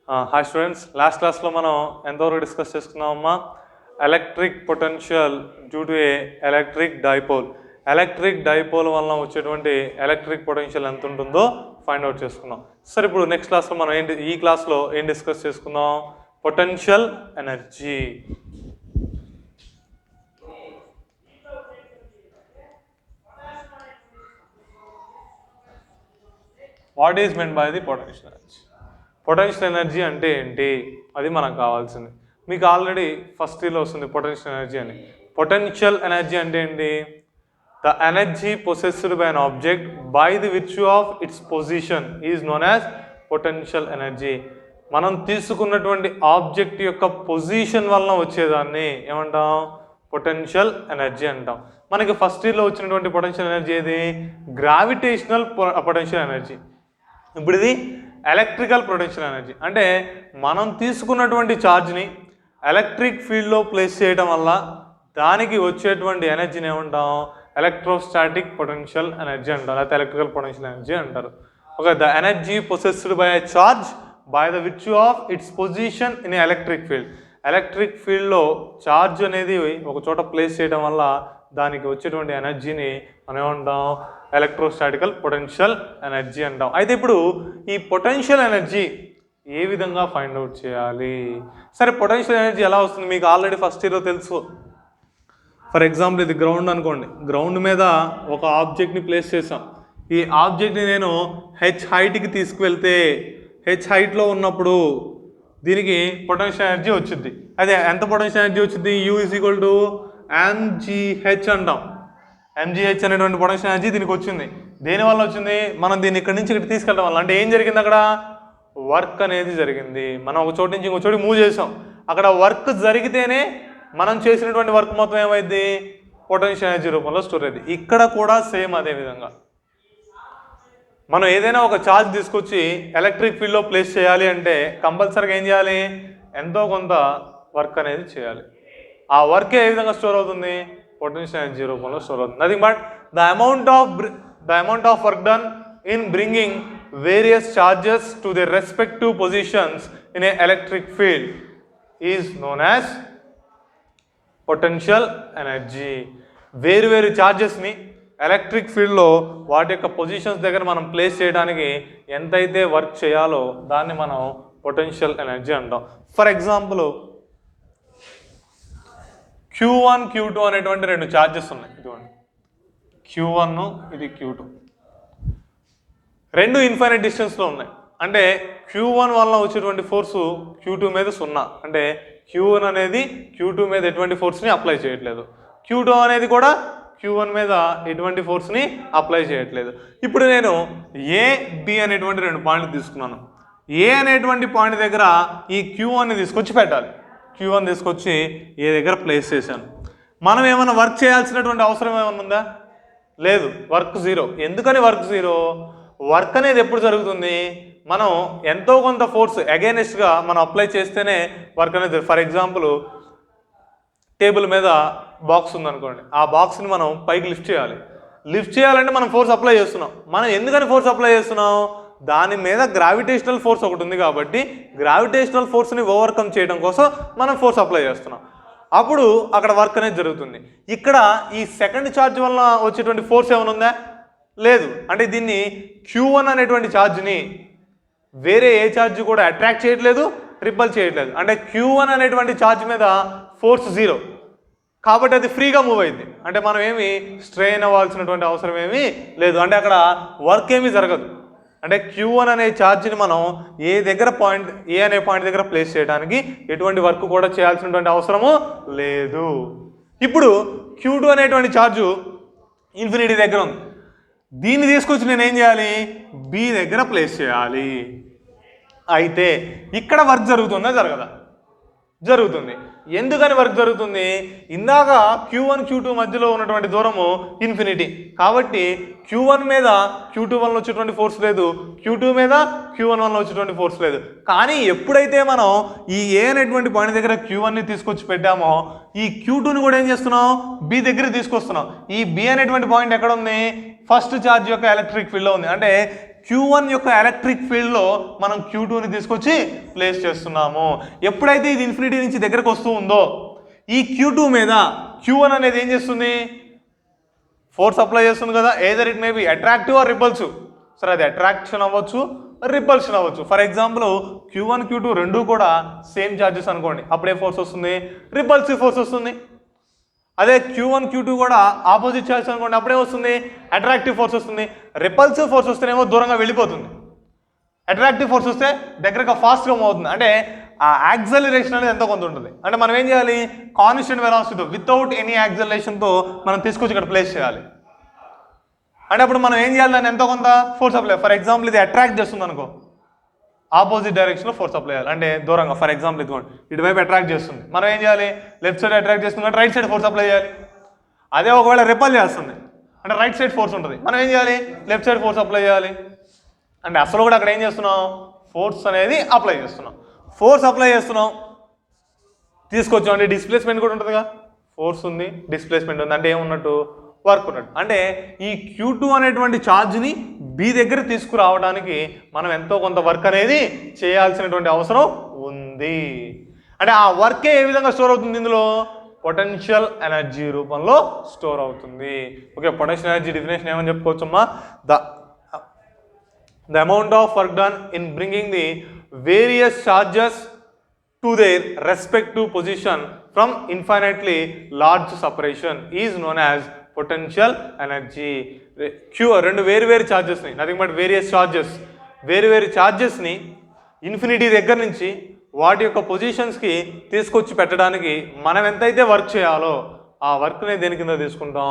Hi students, last క్లాస్లో మనం ఎంతవరకు డిస్కస్ చేసుకున్నామమ్మా? Electric potential due to a electric dipole. Electric dipole వలన వచ్చేటువంటి ఎలక్ట్రిక్ పొటెన్షియల్ ఎంత ఉంటుందో ఫైండ్ అవుట్ చేసుకున్నాం. సరే, ఇప్పుడు నెక్స్ట్ క్లాస్లో మనం ఈ క్లాస్లో ఏం డిస్కస్ చేసుకుందాం? Potential energy. What is meant by the potential energy? Potential energy అంటే ఏంటి, అది మనకు కావాల్సింది. మీకు ఆల్రెడీ ఫస్ట్ ఇయర్లో వస్తుంది పొటెన్షియల్ ఎనర్జీ అని. పొటెన్షియల్ ఎనర్జీ అంటే ఏంటి? The energy possessed by an object by the virtue of its position is known as potential energy. మనం తీసుకున్నటువంటి ఆబ్జెక్ట్ యొక్క పొజిషన్ వలన వచ్చేదాన్ని ఏమంటాం? పొటెన్షియల్ ఎనర్జీ అంటాం. మనకి ఫస్ట్ ఇయర్లో వచ్చినటువంటి పొటెన్షియల్ ఎనర్జీ ఏది? Gravitational potential energy. ఇప్పుడు ఇది ఎలక్ట్రికల్ పొటెన్షియల్ ఎనర్జీ. అంటే మనం తీసుకున్నటువంటి ఛార్జ్ని ఎలక్ట్రిక్ ఫీల్డ్లో ప్లేస్ చేయడం వల్ల దానికి వచ్చేటువంటి ఎనర్జీని ఏమంటాం? ఎలక్ట్రోస్టాటిక్ పొటెన్షియల్ ఎనర్జీ అంటారు, లేకపోతే ఎలక్ట్రికల్ పొటెన్షియల్ ఎనర్జీ అంటారు. Okay, the energy possessed by a charge by the virtue of its position in electric field. Electric ఫీల్డ్లో ఛార్జ్ అనేది ఒక చోట ప్లేస్ చేయడం వల్ల దానికి వచ్చేటువంటి ఎనర్జీని మనం ఏమంటాం? ఎలక్ట్రోస్టాటికల్ పొటెన్షియల్ ఎనర్జీ అంటాం. అయితే ఇప్పుడు ఈ పొటెన్షియల్ ఎనర్జీ ఏ విధంగా ఫైండ్ అవుట్ చేయాలి? సరే, పొటెన్షియల్ ఎనర్జీ ఎలా వస్తుంది మీకు ఆల్రెడీ ఫస్ట్ ఇయర్లో తెలుసు. ఫర్ ఎగ్జాంపుల్ ఇది గ్రౌండ్ అనుకోండి. గ్రౌండ్ మీద ఒక ఆబ్జెక్ట్ని ప్లేస్ చేసాం. ఈ ఆబ్జెక్ట్ని నేను హెచ్ హైట్కి తీసుకువెళ్తే హెచ్ హైట్లో ఉన్నప్పుడు దీనికి పొటెన్షియల్ ఎనర్జీ వచ్చింది. అదే ఎంత పొటెన్షియల్ ఎనర్జీ వచ్చింది? You is equal to MGH అంటాం. ఎంజీహెచ్ అనేటువంటి పొటెన్షియల్ ఎనర్జీ దీనికి వచ్చింది. దేనివల్ల వచ్చింది? మనం దీన్ని ఇక్కడి నుంచి ఇక్కడ తీసుకెళ్ళడం వల్ల. అంటే ఏం జరిగింది? అక్కడ వర్క్ అనేది జరిగింది. మనం ఒక చోటు నుంచి ఇంకో చోటు మూవ్ చేసాం. అక్కడ వర్క్ జరిగితేనే మనం చేసినటువంటి వర్క్ మొత్తం ఏమైంది? పొటెన్షియల్ ఎనర్జీ రూపంలో స్టోర్ అయింది. ఇక్కడ కూడా సేమ్ అదే విధంగా మనం ఏదైనా ఒక ఛార్జ్ తీసుకొచ్చి ఎలక్ట్రిక్ ఫీల్డ్లో ప్లేస్ చేయాలి అంటే కంపల్సరీగా ఏం చేయాలి? ఎంతో కొంత వర్క్ అనేది చేయాలి. ఆ వర్క్ ఏ విధంగా స్టోర్ అవుతుంది? పొటెన్షియల్ ఎనర్జీ రూపంలో స్టోర్ అవుతుంది. Nothing but the amount of work done in bringing various charges to the respective positions in a electric field is known as potential energy. వేరు ఛార్జెస్ని ఎలక్ట్రిక్ ఫీల్డ్లో వాటి యొక్క పొజిషన్స్ దగ్గర మనం ప్లేస్ చేయడానికి ఎంతైతే వర్క్ చేయాలో దాన్ని మనం పొటెన్షియల్ ఎనర్జీ అంటాం. ఫర్ ఎగ్జాంపుల్ Q1 Q2 అనేటువంటి రెండు ఛార్జెస్ ఉన్నాయి. ఇటువంటి Q1 ఇది Q2 రెండు ఇన్ఫైనైట్ డిస్టెన్స్లో ఉన్నాయి. అంటే Q1 వల్ల వచ్చేటువంటి ఫోర్సు Q2 మీద 0. అంటే Q1 అనేది Q2 మీద ఎటువంటి ఫోర్స్ని అప్లై చేయట్లేదు. Q2 అనేది కూడా Q1 మీద ఎటువంటి ఫోర్స్ని అప్లై చేయట్లేదు. ఇప్పుడు నేను ఏ బి అనేటువంటి రెండు పాయింట్లు తీసుకున్నాను. ఏ అనేటువంటి పాయింట్ దగ్గర ఈ Q1ని తీసుకొచ్చి పెట్టాలి. Q1 తీసుకొచ్చి ఏ దగ్గర ప్లేస్ చేశాను. మనం ఏమైనా వర్క్ చేయాల్సినటువంటి అవసరం ఏమైనా ఉందా? లేదు, వర్క్ జీరో. ఎందుకని వర్క్ జీరో? వర్క్ అనేది ఎప్పుడు జరుగుతుంది? మనం ఎంతో కొంత ఫోర్స్ అగైనెస్ట్గా మనం అప్లై చేస్తేనే వర్క్ అనేది. ఫర్ ఎగ్జాంపుల్ టేబుల్ మీద బాక్స్ ఉందనుకోండి. ఆ బాక్స్ని మనం పైకి లిఫ్ట్ చేయాలి. లిఫ్ట్ చేయాలంటే మనం ఫోర్స్ అప్లై చేస్తున్నాం. మనం ఎందుకని ఫోర్స్ అప్లై చేస్తున్నాం? దాని మీద గ్రావిటేషనల్ ఫోర్స్ ఒకటి ఉంది కాబట్టి గ్రావిటేషనల్ ఫోర్స్ని ఓవర్కమ్ చేయడం కోసం మనం ఫోర్స్ అప్లై చేస్తున్నాం. అప్పుడు అక్కడ వర్క్ అనేది జరుగుతుంది. ఇక్కడ ఈ సెకండ్ ఛార్జ్ వల్ల వచ్చేటువంటి ఫోర్స్ ఏమైనా ఉందా? లేదు. అంటే దీన్ని Q1 అనేటువంటి ఛార్జ్ని వేరే ఏ ఛార్జ్ కూడా అట్రాక్ట్ చేయట్లేదు, రిపల్ చేయట్లేదు. అంటే Q1 అనేటువంటి ఛార్జ్ మీద ఫోర్స్ జీరో కాబట్టి అది ఫ్రీగా మూవ్ అయింది. అంటే మనం ఏమి స్ట్రెయిన్ అవ్వాల్సినటువంటి అవసరం ఏమీ లేదు. అంటే అక్కడ వర్క్ ఏమీ జరగదు. అంటే Q1 అనే ఛార్జ్ని మనం ఏ అనే పాయింట్ దగ్గర ప్లేస్ చేయడానికి ఎటువంటి వర్క్ కూడా చేయాల్సినటువంటి అవసరము లేదు. ఇప్పుడు Q2 అనేటువంటి ఛార్జు ఇన్ఫినిటీ దగ్గర ఉంది. దీన్ని తీసుకొచ్చి నేను ఏం చేయాలి? బి దగ్గర ప్లేస్ చేయాలి. అయితే ఇక్కడ వర్క్ జరుగుతుందా జరగదా? జరుగుతుంది. ఎందుకని వర్క్ జరుగుతుంది? ఇందాక Q1 Q2 మధ్యలో ఉన్నటువంటి దూరము ఇన్ఫినిటీ కాబట్టి Q1 మీద Q2 వల్ల వచ్చేటువంటి ఫోర్స్ లేదు, Q2 మీద Q1 వల్ల వచ్చేటువంటి ఫోర్స్ లేదు. కానీ ఎప్పుడైతే మనం ఈ ఏ అనేటువంటి పాయింట్ దగ్గర Q1ని తీసుకొచ్చి పెట్టామో ఈ Q2ని కూడా ఏం చేస్తున్నాం? బి దగ్గర తీసుకొస్తున్నాం. ఈ బి అనేటువంటి పాయింట్ ఎక్కడ ఉంది? ఫస్ట్ ఛార్జ్ యొక్క ఎలక్ట్రిక్ ఫీల్డ్లో ఉంది. అంటే Q1 యొక్క ఎలక్ట్రిక్ ఫీల్డ్లో మనం Q2ని తీసుకొచ్చి ప్లేస్ చేస్తున్నాము. ఎప్పుడైతే ఇది ఇన్ఫినిటీ నుంచి దగ్గరకు వస్తూ ఉందో ఈ Q2 మీద Q1 అనేది ఏం చేస్తుంది, ఫోర్స్ అప్లై చేస్తుంది కదా. Either it may be attractive or repulsive. సరే, అది అట్రాక్షన్ అవ్వచ్చు, రిపల్షన్ అవ్వచ్చు. ఫర్ ఎగ్జాంపుల్ Q1 Q2 రెండు కూడా సేమ్ ఛార్జెస్ అనుకోండి, అప్పుడే ఫోర్స్ వస్తుంది, రిపల్సివ్ ఫోర్స్ వస్తుంది. అదే Q1 Q2 కూడా ఆపోజిట్ ఛార్జెస్ అనుకోండి, అప్పుడే వస్తుంది, అట్రాక్టివ్ ఫోర్స్ వస్తుంది. రిపల్సివ్ ఫోర్స్ వస్తేనేమో దూరంగా వెళ్ళిపోతుంది, అట్రాక్టివ్ ఫోర్స్ వస్తే దగ్గరగా ఫాస్ట్గా మూవ్ అవుతుంది. అంటే ఆ యాక్సలరేషన్ అనేది ఎంతో కొంత ఉంటుంది. అంటే మనం ఏం చేయాలి, కాన్స్టెంట్ వెలాసిటీతో వితౌట్ ఎనీ యాక్సలరేషన్తో మనం తీసుకొచ్చి ఇక్కడ ప్లేస్ చేయాలి. అంటే అప్పుడు మనం ఏం చేయాలి, దాన్ని ఎంతో కొంత ఫోర్స్ అప్లై. ఫర్ ఎగ్జాంపుల్ ఇది అట్రాక్ట్ చేస్తుంది అనుకో, ఆపోజిట్ డైరెక్షన్లో ఫోర్స్ అప్లై చేయాలి. అంటే దూరంగా, ఫర్ ఎగ్జాంపుల్ ఇదిగోండి ఇటువైపు అట్రాక్ట్ చేస్తుంది, మనం ఏం చేయాలి, లెఫ్ట్ సైడ్ అట్రాక్ట్ చేస్తుంది అంటే రైట్ సైడ్ ఫోర్స్ అప్లై చేయాలి. అదే ఒకవేళ రిపల్ చేస్తుంది అంటే రైట్ సైడ్ ఫోర్స్ ఉంటుంది, మనం ఏం చేయాలి, లెఫ్ట్ సైడ్ ఫోర్స్ అప్లై చేయాలి. అంటే అసలు కూడా అక్కడ ఏం చేస్తున్నాం, ఫోర్స్ అనేది అప్లై చేస్తున్నాం. ఫోర్స్ అప్లై చేస్తున్నాం, తీసుకొచ్చాం అంటే డిస్ప్లేస్మెంట్ కూడా ఉంటుందిగా. ఫోర్స్ ఉంది, డిస్ప్లేస్మెంట్ ఉంది, అంటే ఏమున్నట్టు, వర్క్ ఉన్నట్టు. అంటే ఈ Q2 అనేటువంటి ఛార్జ్ని B దగ్గర తీసుకురావడానికి మనం ఎంతో కొంత వర్క్ అనేది చేయాల్సినటువంటి అవసరం ఉంది. అంటే ఆ వర్కే ఏ విధంగా స్టోర్ అవుతుంది, ఇందులో పొటెన్షియల్ ఎనర్జీ రూపంలో స్టోర్ అవుతుంది. ఓకే, పొటెన్షియల్ ఎనర్జీ డెఫినేషన్ ఏమని చెప్పుకోవచ్చమ్మా, the amount of work done in bringing the various charges to their respective position from infinitely large separation is known as potential energy. రెండు వేరు ఛార్జెస్ని, nothing but various charges, వేరు ఛార్జెస్ని infinity దగ్గర నుంచి వాటి యొక్క పొజిషన్స్కి తీసుకొచ్చి పెట్టడానికి మనం ఎంతైతే వర్క్ చేయాలో ఆ వర్క్ని దేని కింద తీసుకుంటాం,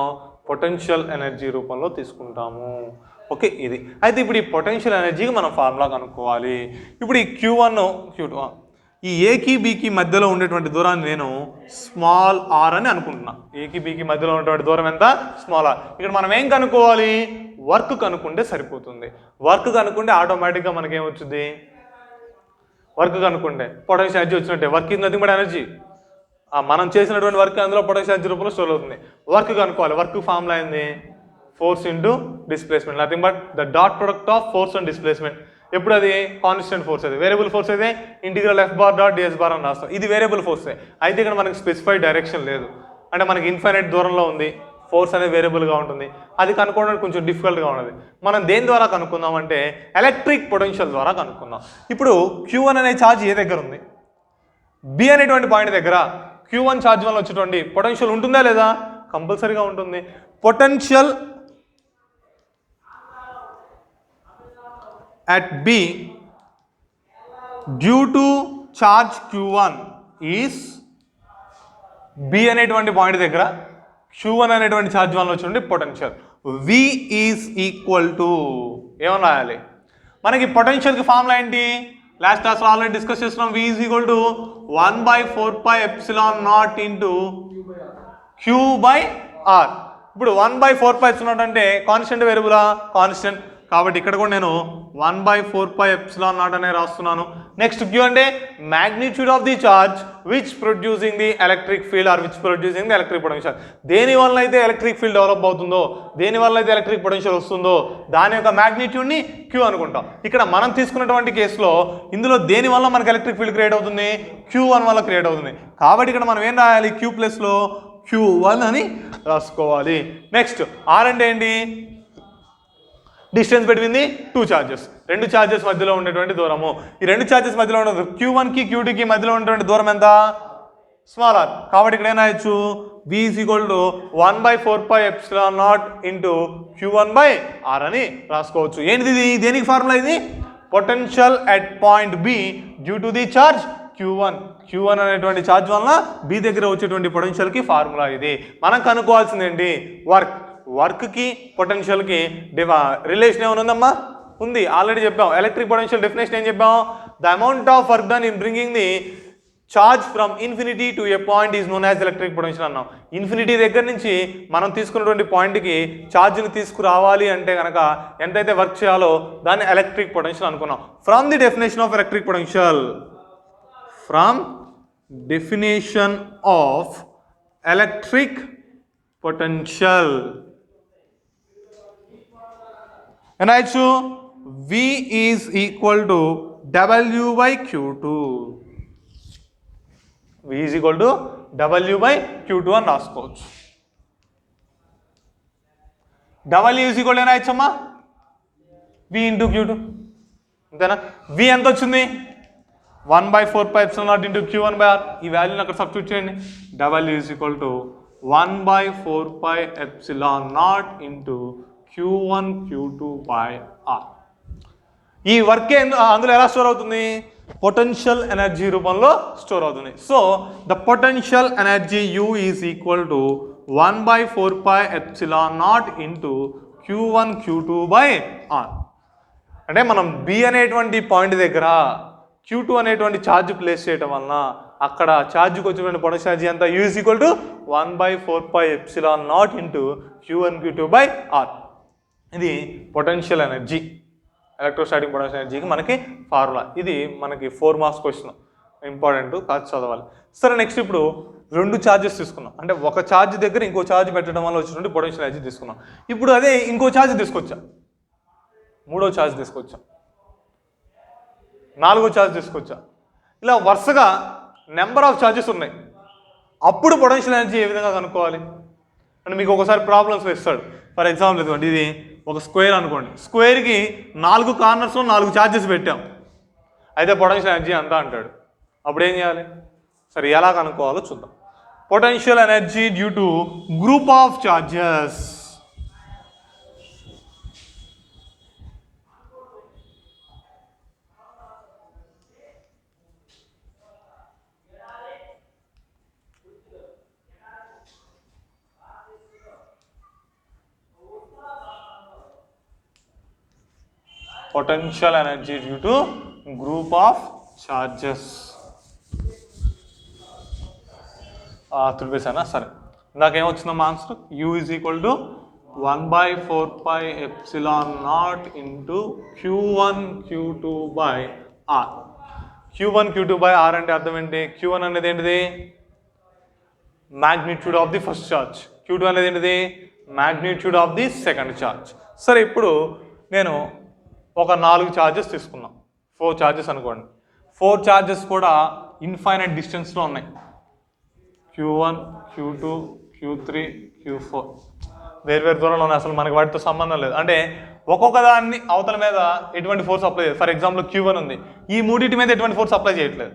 పొటెన్షియల్ ఎనర్జీ రూపంలో తీసుకుంటాము. ఓకే, ఇది అయితే ఇప్పుడు ఈ పొటెన్షియల్ ఎనర్జీకి మనం ఫార్ములా కనుక్కోవాలి. ఇప్పుడు ఈ Q1 Q2 ఈ ఏకి బీకి మధ్యలో ఉండేటువంటి దూరాన్ని నేను స్మాల్ ఆర్ అని అనుకుంటున్నా. ఏకి బీకి మధ్యలో ఉన్నటువంటి దూరం ఎంత, స్మాల్ ఆర్. ఇక్కడ మనం ఏం కనుక్కోవాలి, వర్క్ కనుక్కుంటే సరిపోతుంది. వర్క్ కనుక్కుంటే ఆటోమేటిక్గా మనకేమొచ్చుద్ది, వర్క్ కనుక్కుంటే పొటెన్షియల్ ఎనర్జీ వచ్చినట్టే. Work is nothing but energy. మనం చేసినటువంటి వర్క్ అందులో పొటెన్షియల్ ఎనర్జీ రూపంలో స్టోర్ అవుతుంది. వర్క్ కనుక్కోవాలి, వర్క్ ఫార్ములా ఏంది, force into displacement, nothing but the dot product of force and displacement. ఎప్పుడు అది కాన్స్టెంట్ ఫోర్స్, అది వేరియబుల్ ఫోర్స్ అయితే integral F bar dot ds bar అని రాస్తాం. ఇది వేరియబుల్ ఫోర్సే, అయితే ఇక్కడ మనకి స్పెసిఫైడ్ డైరెక్షన్ లేదు. అంటే మనకి ఇన్ఫైనైట్ దూరంలో ఉంది, ఫోర్స్ అనేది వేరియబుల్గా ఉంటుంది. అది కనుక్కోవడానికి కొంచెం డిఫికల్ట్గా ఉన్నది. మనం దేని ద్వారా కనుక్కుందాం అంటే ఎలక్ట్రిక్ పొటెన్షియల్ ద్వారా కనుక్కుందాం. ఇప్పుడు Q1 అనే ఛార్జ్ ఏ దగ్గర ఉంది, B అనేటువంటి పాయింట్ దగ్గర Q1 ఛార్జ్ వల్ల వచ్చేటువంటి పొటెన్షియల్ ఉంటుందా లేదా, కంపల్సరీగా ఉంటుంది. Potential at B due to charge Q1 is B అనేటువంటి పాయింట్ దగ్గర Q1 అనేటువంటి ఛార్జ్ వల్ల వచ్చినటువంటి potential V is equal to ఏమని రాయాలి, మనకి పొటెన్షియల్కి ఫార్ములా ఏంటి, లాస్ట్ క్లాస్లో ఆల్రెడీ డిస్కస్ చేస్తున్నాం. V is equal to 1/4πε0 into Q/R. ఇప్పుడు 1/4πε0 అంటే కాన్స్టెంట్ వేరియబులా, కాన్స్టెంట్. కాబట్టి ఇక్కడ కూడా నేను 1/4πε0 అనే రాస్తున్నాను. నెక్స్ట్ Q అంటే magnitude of the charge which producing the electric field or which producing the electric potential. దేని వల్ల అయితే ఎలక్ట్రిక్ ఫీల్డ్ డెవలప్ అవుతుందో, దేని వల్ల అయితే ఎలక్ట్రిక్ పొటెన్షియల్ వస్తుందో దాని యొక్క మ్యాగ్నిట్యూడ్ని Q అనుకుంటాం. ఇక్కడ మనం తీసుకున్నటువంటి కేసులో ఇందులో దేని వల్ల మనకి ఎలక్ట్రిక్ ఫీల్డ్ క్రియేట్ అవుతుంది, Q1 వల్ల క్రియేట్ అవుతుంది. కాబట్టి ఇక్కడ మనం ఏం రాయాలి, Q ప్లస్లో Q1 అని రాసుకోవాలి. నెక్స్ట్ R అంటే ఏంటి, distance between the two charges, రెండు చార్జెస్ మధ్యలో ఉండేటువంటి దూరము. ఈ రెండు చార్జెస్ మధ్యలో ఉన్న Q1కి Q2కి మధ్యలో ఉన్నటువంటి దూరం ఎంత, స్మాల్ ఆర్. కాబట్టి ఇక్కడ ఏం రాయొచ్చు, V is equal to 1/4πε0 into Q1/R అని రాసుకోవచ్చు. ఏంటిది ఇది, దేనికి ఫార్ములా ఇది, potential at point B due to the charge Q1 అనేటువంటి ఛార్జ్ వలన B దగ్గర వచ్చేటువంటి పొటెన్షియల్కి ఫార్ములా ఇది. మనం కనుక్కోవాల్సింది ఏంటి, వర్క్కి పొటెన్షియల్కి రిలేషన్ ఏమైనా ఉందమ్మా, ఉంది, ఆల్రెడీ చెప్పాం. ఎలక్ట్రిక్ పొటెన్షియల్ డెఫినేషన్ ఏం చెప్పాం, the amount of work done in bringing the charge from infinity to A point is known as electric potential అన్నాం. ఇన్ఫినిటీ దగ్గర నుంచి మనం తీసుకున్నటువంటి పాయింట్కి ఛార్జ్ని తీసుకురావాలి అంటే కనుక ఎంతైతే వర్క్ చేయాలో దాన్ని ఎలక్ట్రిక్ పొటెన్షియల్ అనుకున్నాం. From the definition of electric potential, from definition of electric potential రాయొచ్చు, V is equal to W by Q2. V is equal to W by Q2 అని రాసుకోవచ్చు. W ఈజ్ ఈక్వల్ టు రాయచ్చమ్మా V into Q2 అంతేనా. V ఎంత వచ్చింది 1/4πε0 into Q1 by R. ఈ వాల్యూని అక్కడ సబ్స్టిట్యూట్ చేయండి. W is equal to 1/4πε0 into Q1 Q2 by R. ఈ వర్క్ అందులో ఎలా స్టోర్ అవుతుంది? పొటెన్షియల్ ఎనర్జీ రూపంలో స్టోర్ అవుతుంది. So the potential energy U is equal to 1/4πε0 into Q1 Q2 by R. అంటే మనం B అనేటువంటి పాయింట్ దగ్గర Q2 అనేటువంటి ఛార్జ్ ప్లేస్ చేయడం వలన అక్కడ ఛార్జ్కి వచ్చినటువంటి పొటెన్షియల్ ఎనర్జీ అంతా U is equal to 1/4πε0 into Q1 Q2 by R. ఇది పొటెన్షియల్ ఎనర్జీ, ఎలక్ట్రోస్టాటిక్ పొటెన్షియల్ ఎనర్జీకి మనకి ఫార్ములా. ఇది మనకి 4 మార్క్స్ క్వశ్చన్, ఇంపార్టెంట్ కాదు, చదవాలి. సరే నెక్స్ట్ ఇప్పుడు 2 ఛార్జెస్ తీసుకున్నాం. అంటే ఒక ఛార్జ్ దగ్గర ఇంకో ఛార్జ్ పెట్టడం వల్ల వచ్చినటువంటి పొటెన్షియల్ ఎనర్జీ తీసుకున్నాం. ఇప్పుడు అదే ఇంకో ఛార్జ్ తీసుకొచ్చాం, 3వ ఛార్జ్ తీసుకొచ్చాం, 4వ ఛార్జ్ తీసుకొచ్చా. ఇలా వరుసగా నెంబర్ ఆఫ్ ఛార్జెస్ ఉన్నాయి. అప్పుడు పొటెన్షియల్ ఎనర్జీ ఏ విధంగా కనుక్కోవాలి అంటే మీకు ఒకసారి ప్రాబ్లమ్స్ ఇస్తాడు. ఫర్ ఎగ్జాంపుల్ ఇదిగోండి, ఇది ఒక స్క్వేర్ అనుకోండి. స్క్వేర్కి 4 కార్నర్స్లో 4 ఛార్జెస్ పెట్టాం. అయితే పొటెన్షియల్ ఎనర్జీ అంతా అంటాడు. అప్పుడు ఏం చేయాలి? సరే ఎలా కనుక్కోవాలో చూద్దాం. Potential energy due to group of charges. Potential energy due to group of charges. తుడిపేసానా? సరే, ఇందాకేమొచ్చిందమ్మా answer? U is equal to 1/4πε0 into Q1 Q2 by R. Q1 Q2 by R అంటే అర్థం ఏంటి? Q1 అనేది ఏంటిది? Magnitude of the first charge. Q2 అనేది ఏంటిది? Magnitude of the second charge. సరే, ఇప్పుడు నేను ఒక 4 ఛార్జెస్ తీసుకున్నాం, 4 ఛార్జెస్ అనుకోండి. 4 ఛార్జెస్ కూడా ఇన్ఫైనైట్ డిస్టెన్స్లో ఉన్నాయి. Q1 Q2 Q3 Q4 వేరు దూరంలో ఉన్నాయి. అసలు మనకి వాటితో సంబంధం లేదు. అంటే ఒక్కొక్క దాన్ని అవతల మీద ఎటువంటి ఫోర్స్ అప్లై చేయలేదు. ఫర్ ఎగ్జాంపుల్ Q1 ఉంది, ఈ మూడింటి మీద ఎటువంటి ఫోర్స్ అప్లై చేయట్లేదు.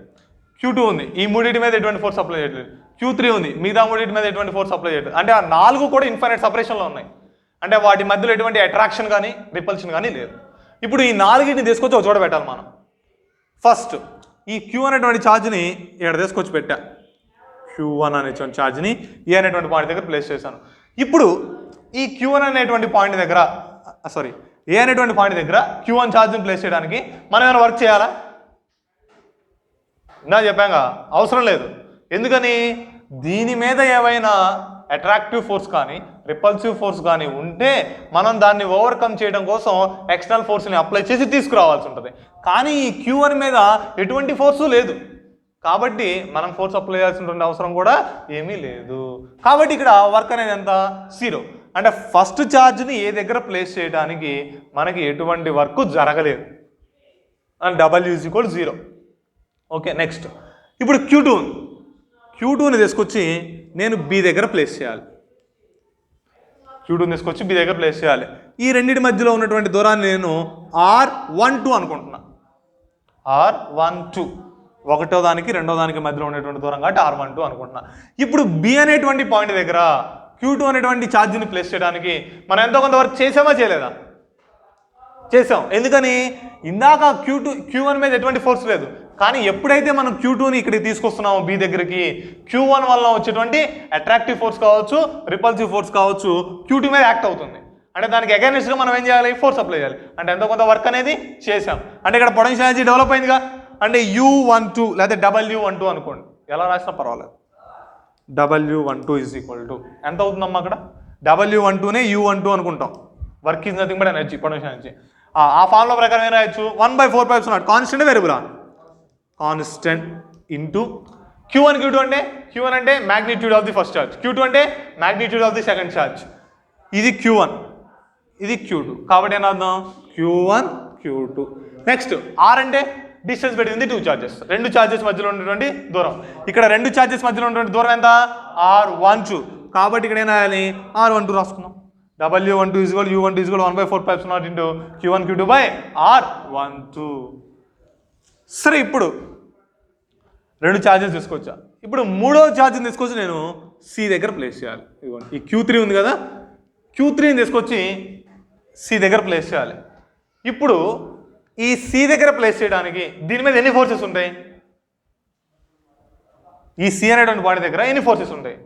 Q2 ఉంది, ఈ మూడింటి మీద ఎటువంటి ఫోర్స్ అప్లై చేయట్లేదు. Q3 ఉంది, మిగతా మూడింటి మీద ఎటువంటి ఫోర్స్ అప్లై చేయట్లేదు. అంటే ఆ 4 కూడా ఇన్ఫైనైట్ సపరేషన్లో ఉన్నాయి. అంటే వాటి మధ్యలో ఎటువంటి అట్రాక్షన్ కానీ రిపల్షన్ కానీ లేదు. ఇప్పుడు ఈ 4ని తీసుకొచ్చి ఒక చోట పెట్టాలి మనం. ఫస్ట్ ఈ Q అనేటువంటి ఛార్జ్ని ఇక్కడ తీసుకొచ్చి పెట్టా. Q1 అనేటువంటి ఛార్జ్ని ఏ అనేటువంటి పాయింట్ దగ్గర ప్లేస్ చేశాను. ఇప్పుడు ఈ Q1 అనేటువంటి పాయింట్ దగ్గర ఏ అనేటువంటి పాయింట్ దగ్గర Q1 ఛార్జ్ని ప్లేస్ చేయడానికి మనం ఏమైనా వర్క్ చేయాలా? నా చెప్పాగా అవసరం లేదు. ఎందుకని? దీని మీద ఏవైనా అట్రాక్టివ్ ఫోర్స్ కానీ రిపల్సివ్ ఫోర్స్ కానీ ఉంటే మనం దాన్ని ఓవర్కమ్ చేయడం కోసం ఎక్స్టర్నల్ ఫోర్స్ని అప్లై చేసి తీసుకురావాల్సి ఉంటుంది. కానీ ఈ Q1 మీద ఎటువంటి ఫోర్సు లేదు కాబట్టి మనం ఫోర్స్ అప్లై చేయాల్సిన అవసరం కూడా ఏమీ లేదు. కాబట్టి ఇక్కడ వర్క్ అనేది ఎంత? 0. అంటే ఫస్ట్ ఛార్జ్ని ఏ దగ్గర ప్లేస్ చేయడానికి మనకి ఎటువంటి వర్క్ జరగలేదు. And W is equal 0. Okay, next ఇప్పుడు Q2ని తీసుకొచ్చి నేను B దగ్గర ప్లేస్ చేయాలి. Q2ని తీసుకొచ్చి B దగ్గర ప్లేస్ చేయాలి. ఈ రెండింటి మధ్యలో ఉన్నటువంటి దూరాన్ని నేను R12 అనుకుంటున్నా. R12 ఒకటో దానికి రెండో దానికి మధ్యలో ఉండేటువంటి దూరం కాబట్టి R12 అనుకుంటున్నా. ఇప్పుడు B అనేటువంటి పాయింట్ దగ్గర Q2 అనేటువంటి ఛార్జ్ని ప్లేస్ చేయడానికి మనం ఎంతో కొంత వర్క్ చేసామా చేయలేదా? చేసాం. ఎందుకని? ఇందాక Q1 మీద ఎటువంటి ఫోర్స్ లేదు. కానీ ఎప్పుడైతే మనం Q2ని ఇక్కడికి తీసుకొస్తున్నామో B దగ్గరికి, Q1 వల్ల వచ్చేటువంటి అట్రాక్టివ్ ఫోర్స్ కావచ్చు, రిపల్సివ్ ఫోర్స్ కావచ్చు, Q2 మీద యాక్ట్ అవుతుంది. అంటే దానికి అగైనెస్ట్గా మనం ఏం చేయాలి? ఫోర్స్ అప్లై చేయాలి. అంటే ఎంతో కొంత వర్క్ అనేది చేసాం. అంటే ఇక్కడ పొటెన్షియల్ ఎనర్జీ డెవలప్ అయిందిగా. అంటే U12 లేదా W12 అనుకోండి, ఎలా రాసినా పర్వాలేదు. W12 ఈజ్ ఈక్వల్ టు ఎంత అవుతుందమ్మా? అక్కడ W12నే U12 అనుకుంటాం. Work is nothing but energy, potential energy. ఆ ఫార్ములా ప్రకారం ఏం రాయొచ్చు? 1/4πε0 constant variable, constant into Q1 Q2 అంటే Q1 అంటే magnitude of the first charge, Q2 అంటే magnitude of the second charge. ఇది Q1, ఇది Q2. కాబట్టి ఏమర్థం? Q1 Q2. నెక్స్ట్ ఆర్ అంటే distance between the two charges, రెండు చార్జెస్ మధ్యలో ఉన్నటువంటి దూరం. ఇక్కడ రెండు చార్జెస్ మధ్యలో ఉన్నటువంటి దూరం ఎంత? R12. కాబట్టి ఇక్కడ ఏం రాయాలి? R12 రాసుకుందాం. W12 is equal U12 is equal 1/4π0 into Q1 Q2 by R12. సరే, ఇప్పుడు రెండు ఛార్జెస్ తీసుకొచ్చా. ఇప్పుడు మూడో ఛార్జ్ని తీసుకొచ్చి నేను సి దగ్గర ప్లేస్ చేయాలి. ఇదిగోండి, ఈ Q3 ఉంది కదా, Q3ని తీసుకొచ్చి సి దగ్గర ప్లేస్ చేయాలి. ఇప్పుడు ఈ సి దగ్గర ప్లేస్ చేయడానికి దీని మీద ఎన్ని ఫోర్సెస్ ఉంటాయి? ఈ సి అనేటువంటి బాడీ దగ్గర ఎన్ని ఫోర్సెస్ ఉంటాయి?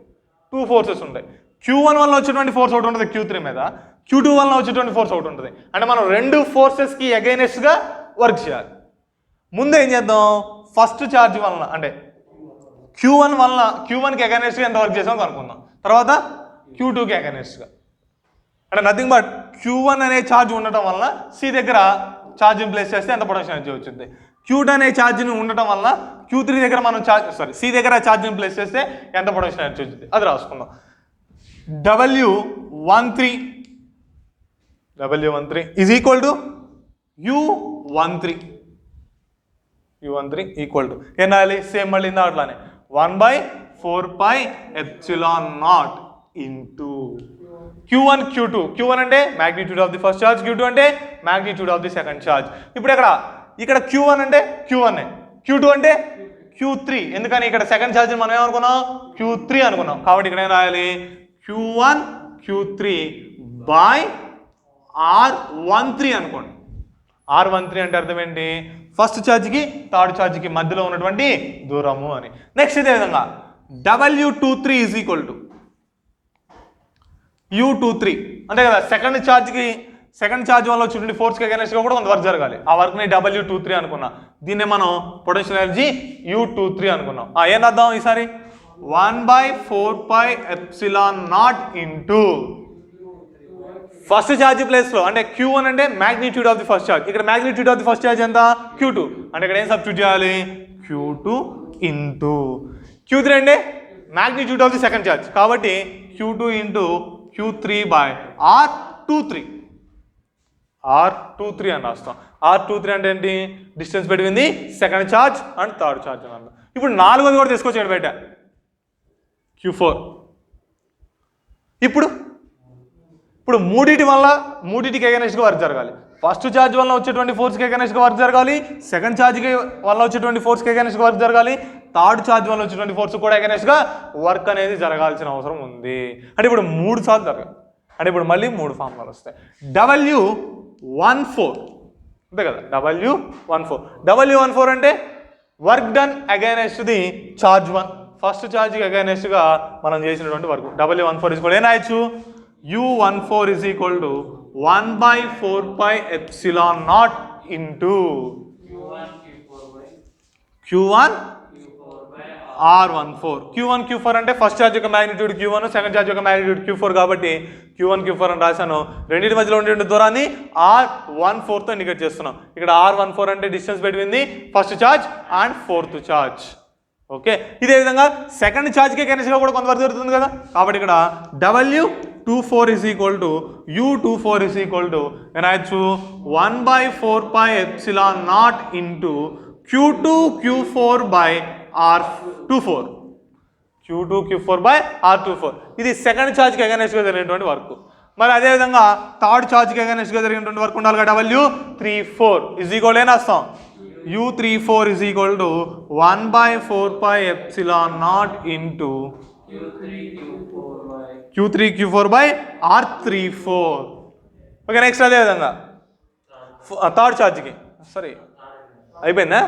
2 ఫోర్సెస్ ఉంటాయి. Q1 వల్ల వచ్చేటువంటి ఫోర్స్ ఒకటి ఉంటుంది Q3 మీద, Q2 వల్ల వచ్చేటువంటి ఫోర్స్ ఒకటి ఉంటుంది. అంటే మనం రెండు ఫోర్సెస్కి అగైనెస్ట్గా వర్క్ చేయాలి. ముందు ఏం చేద్దాం? ఫస్ట్ ఛార్జ్ వలన అంటే Q1కి అగైనెస్ట్గా ఎంత వర్క్ చేసామో కనుక్కుందాం. తర్వాత Q2కి అగైనెస్ట్గా. అంటే నథింగ్ బట్ Q1 అనే ఛార్జ్ ఉండటం వలన సి దగ్గర ఛార్జ్ని ప్లేస్ చేస్తే ఎంత పొటెన్షియల్ ఎనర్జీ వచ్చింది. Q2 అనే ఛార్జ్ని ఉండటం వల్ల Q3 దగ్గర మనం సి దగ్గర ఛార్జ్ని ప్లేస్ చేస్తే ఎంత పొటెన్షియల్ ఎనర్జీ వచ్చింది అది రాసుకుందాం. W13 is equal to U13 equal to ఏం రాయాలి? సేమ్ మళ్ళీ ఇందా అట్లానే 1/4πε0 ఇంటూ Q1 Q2. Q1 అంటే magnitude of the first charge, Q2 అంటే magnitude of the second charge. ఇప్పుడు ఇక్కడ Q1 అంటే Q1, Q2 అంటే Q3. ఎందుకని ఇక్కడ సెకండ్ ఛార్జ్ మనం ఏమనుకున్నాం? Q3 అనుకున్నాం. కాబట్టి ఇక్కడ ఏం రాయాలి? Q1 Q3 బై R13 అనుకోండి. R13 అంటే అర్థం ఏంటి? ఫస్ట్ ఛార్జ్కి థర్డ్ ఛార్జ్కి మధ్యలో ఉన్నటువంటి దూరము అని. నెక్స్ట్ ఇదే విధంగా W23 is equal to U23 అంతే కదా. సెకండ్ ఛార్జ్ వల్ల వచ్చేటువంటి ఫోర్స్కి అగైనెస్ట్గా కూడా కొంత వర్క్ జరగాలి. ఆ వర్క్ని W23 అనుకున్నాం. దీన్నే మనం పొటెన్షియల్ ఎనర్జీ U23 అనుకున్నాం. ఏం రాద్దాం ఈసారి? 1/4πε0 ఇంటూ ఫస్ట్ ఛార్జ్ ప్లేస్లో అంటే Q1 అంటే magnitude of the first charge. ఇక్కడ magnitude of the first charge ఎంత? Q2. అంటే ఇక్కడ ఏం సబ్స్టిట్యూట్ చేయాలి? Q2 ఇంటూ Q3 అంటే magnitude of the second charge. కాబట్టి Q2 into Q3 by R23 అని రాస్తాం. R23 అంటే ఏంటి? Distance between the second charge and third charge అని అర్థం. ఇప్పుడు నాలుగోది కూడా తీసుకొచ్చాడు బయట Q4. ఇప్పుడు మూడింటికి అగైనెస్ట్గా వర్క్ జరగాలి. ఫస్ట్ ఛార్జ్ వల్ల వచ్చేటువంటి ఫోర్స్కి అగైనెస్ట్గా వర్క్ జరగాలి, సెకండ్ ఛార్జ్కి వల్ల వచ్చేటువంటి ఫోర్స్కి అగైనెస్ట్గా వర్క్ జరగాలి, థర్డ్ ఛార్జ్ వల్ల వచ్చేటువంటి ఫోర్స్ కూడా అగైనెస్ట్గా వర్క్ అనేది జరగాల్సిన అవసరం ఉంది. అంటే ఇప్పుడు 3 సార్లు జరగాలి. అంటే ఇప్పుడు మళ్ళీ 3 ఫార్ములాలు వస్తాయి. W14 అంతే కదా. W14 అంటే work done against the charge 1. First ఛార్జ్కి అగైనెస్ట్గా మనం చేసినటువంటి వర్క్. W14 is equal ఏం రాయొచ్చు? U14 is equal to 1/4πε0 into Q1 R14. Q1 Q4 అంటే ఫస్ట్ ఛార్జ్ యొక్క మ్యాగ్నిట్యూడ్ Q1, సెకండ్ ఛార్జ్ యొక్క మ్యాగ్నిట్యూడ్ Q4 కాబట్టి Q1 Q4 అని రాశాను. రెండింటి మధ్యలో ఉండే దూరాన్ని R14తో ఇండికేట్ చేస్తున్నాం. ఇక్కడ R14 అంటే distance between the first charge and fourth charge. Okay, ఇదే విధంగా సెకండ్ ఛార్జ్కి అగైనెస్ట్గా కూడా కొంత వర్క్ జరుగుతుంది కదా. కాబట్టి ఇక్కడ W24 is equal to U24 is equal to నేను రాయొచ్చు 1/4πε0 into Q2 Q4 by R24. Q2 Q4 by R24. ఇది సెకండ్ ఛార్జ్కి అగైనెస్ట్గా జరిగినటువంటి వర్క్. మరి అదేవిధంగా థర్డ్ ఛార్జ్కి అగైనెస్ట్గా జరిగినటువంటి వర్క్ ఉండాలి కదా. W34 is equal ఏం రాస్తాం? U34 is equal to 1/4πε0 into Q3 Q4 by R34. Okay, next అదేవిధంగా థర్డ్ ఛార్జ్కి అయిపోయిందా?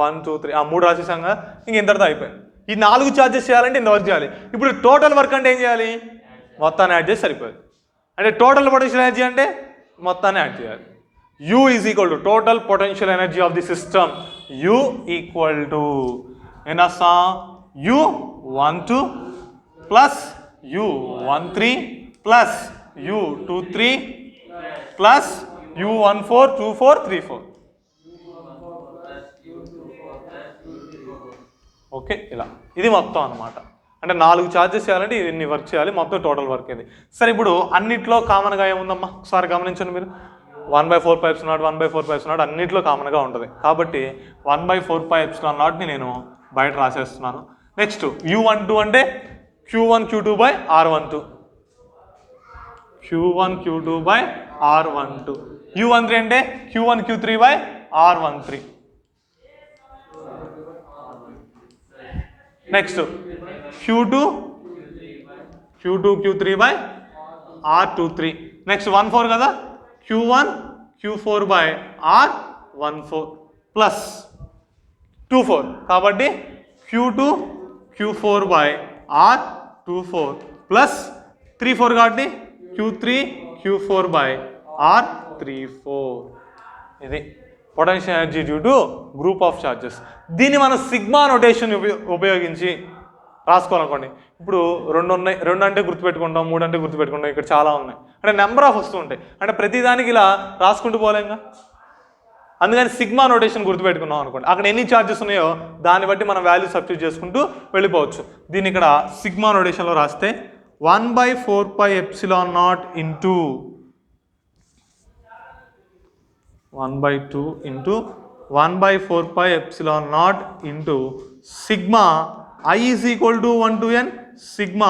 1 2 3 3 రాసేసాంగా. ఇంక ఇంతటితో అయిపోయింది. ఈ 4 ఛార్జెస్ చేయాలంటే ఇంత వర్క్ చేయాలి. ఇప్పుడు టోటల్ వర్క్ అంటే ఏం చేయాలి? మొత్తాన్ని యాడ్ చేసి సరిపోయింది. అంటే టోటల్ పొటెన్షియల్ ఎనర్జీ అంటే మొత్తాన్ని యాడ్ చేయాలి. U is equal to total potential energy of the system. U equal to enasa U12 plus U13 plus U23 plus U14 24 34. Okay, ఇలా ఇది మొత్తం అన్నమాట. అంటే 4 ఛార్జెస్ చేయాలంటే ఇన్ని వర్క్ చేయాలి. మొత్తం టోటల్ వర్క్ ఇది. సరే, ఇప్పుడు అన్నిట్లో కామన్గా ఏముందమ్మా ఒకసారి గమనించండి మీరు. 1/4πε0 1/4πε0 అన్నిట్లో కామన్గా ఉంటుంది. కాబట్టి 1/4πε0ని నేను బయట రాసేస్తున్నాను. నెక్స్ట్ U12 అంటే Q1 Q2 by R12, Q1 Q2 by R12. U13 అంటే Q1 Q3 by R13. Next Q2 Q3 by R23. Next 14 కదా, Q1 Q4 by R14 plus 24. కాబట్టి Q2 Q4 by R24 plus 34 కాబట్టి Q3 Q4 by R34. ఇది potential energy due to group of charges. దీన్ని మనం sigma notation ఉపయోగించి రాసుకోవాలనుకోండి. ఇప్పుడు 2 ఉన్నాయి, 2 అంటే గుర్తుపెట్టుకుంటాం, 3 అంటే గుర్తుపెట్టుకుంటాం, ఇక్కడ చాలా ఉన్నాయి అంటే నెంబర్ ఆఫ్ వస్తూ ఉంటాయి, అంటే ప్రతిదానికి ఇలా రాసుకుంటూ పోలేంగా. అందుకని సిగ్మా నోటేషన్ గుర్తుపెట్టుకున్నాం అనుకోండి, అక్కడ ఎన్ని ఛార్జెస్ ఉన్నాయో దాన్ని బట్టి మనం వాల్యూ సబ్స్టిట్యూట్ చేసుకుంటూ వెళ్ళిపోవచ్చు. దీన్ని ఇక్కడ సిగ్మా నోటేషన్లో రాస్తే 1/4πε0 into 1/2 into 1/4πε0 into sigma I is equal to 1 to n, sigma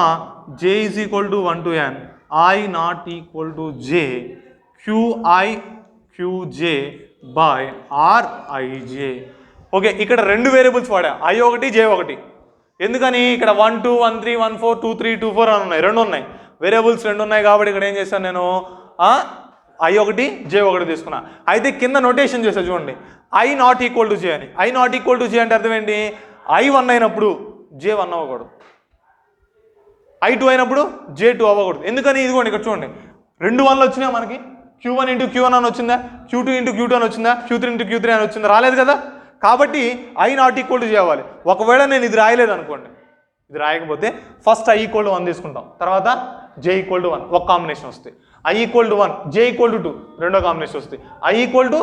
j is equal to 1 to n, I not equal to j, qi qj by rij. Okay, ఇక్కడ 2 వేరియబుల్స్ వాడా, i1 j1. ఎందుకని ఇక్కడ 1 2 1 3 1 4 2 3 2 4 అని ఉన్నాయి, 2 ఉన్నాయి variables, 2 ఉన్నాయి కాబట్టి ఇక్కడ ఏం చేశాను నేను i1 j1 తీసుకున్నా. అయితే కింద నోటేషన్ చేసా చూడండి, i not equal to j అని. i not equal to j అంటే అర్థం ఏంటి, i1 అయినప్పుడు j1 అవ్వకూడదు, i2 అయినప్పుడు j2 అవ్వకూడదు. ఎందుకని ఇదిగోండి ఇక్కడ చూడండి, 2 1లు వచ్చినాయి మనకి, Q1 ఇంటూ Q1 అని వచ్చిందా, Q2 ఇంటూ Q2 అని వచ్చిందా, Q3 ఇంటూ Q3 అని వచ్చిందా, రాలేదు కదా. కాబట్టి i not equal to j అవ్వాలి. ఒకవేళ నేను ఇది రాయలేదు అనుకోండి, ఇది రాయకపోతే ఫస్ట్ i ఈక్వల్ టు 1 తీసుకుంటాం, తర్వాత j ఈక్వల్ టు 1 ఒక కాంబినేషన్ వస్తుంది, i equal to 1 j equal to 2 రెండో కాంబినేషన్ వస్తుంది, i equal to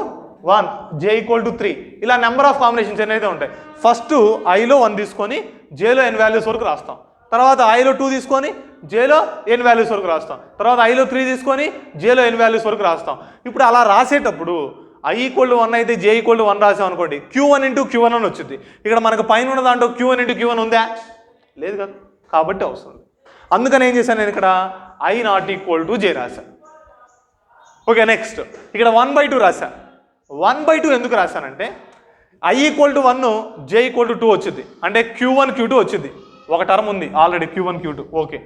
1 j equal to 3, ఇలా నెంబర్ ఆఫ్ కాంబినేషన్స్ అయితే ఉంటాయి. ఫస్ట్ iలో 1 తీసుకొని jలో n వాల్యూస్ వరకు రాస్తాం, తర్వాత iలో 2 తీసుకొని jలో n వాల్యూస్ వరకు రాస్తాం, తర్వాత iలో 3 తీసుకొని jలో n వాల్యూస్ వరకు రాస్తాం. ఇప్పుడు అలా రాసేటప్పుడు i ఈక్వల్ టు 1 అయితే j ఈక్వల్ టు 1 రాసాం అనుకోండి, Q1 ఇంటూ Q1 అని వచ్చింది. ఇక్కడ మనకు పైన ఉన్న దాంట్లో Q1 ఇంటూ Q1 ఉందా, లేదు కదా, కాబట్టి అవసరం. అందుకని ఏం చేశాను నేను ఇక్కడ i not equal to j రాశాను. ఓకే, నెక్స్ట్ ఇక్కడ 1/2 రాశా. 1/2 ఎందుకు రాశానంటే i equal to 1 j equal to 2 వచ్చింది, అంటే Q1 Q2 వచ్చింది, ఒక టర్మ్ ఉంది ఆల్రెడీ Q1 Q2. ఓకే,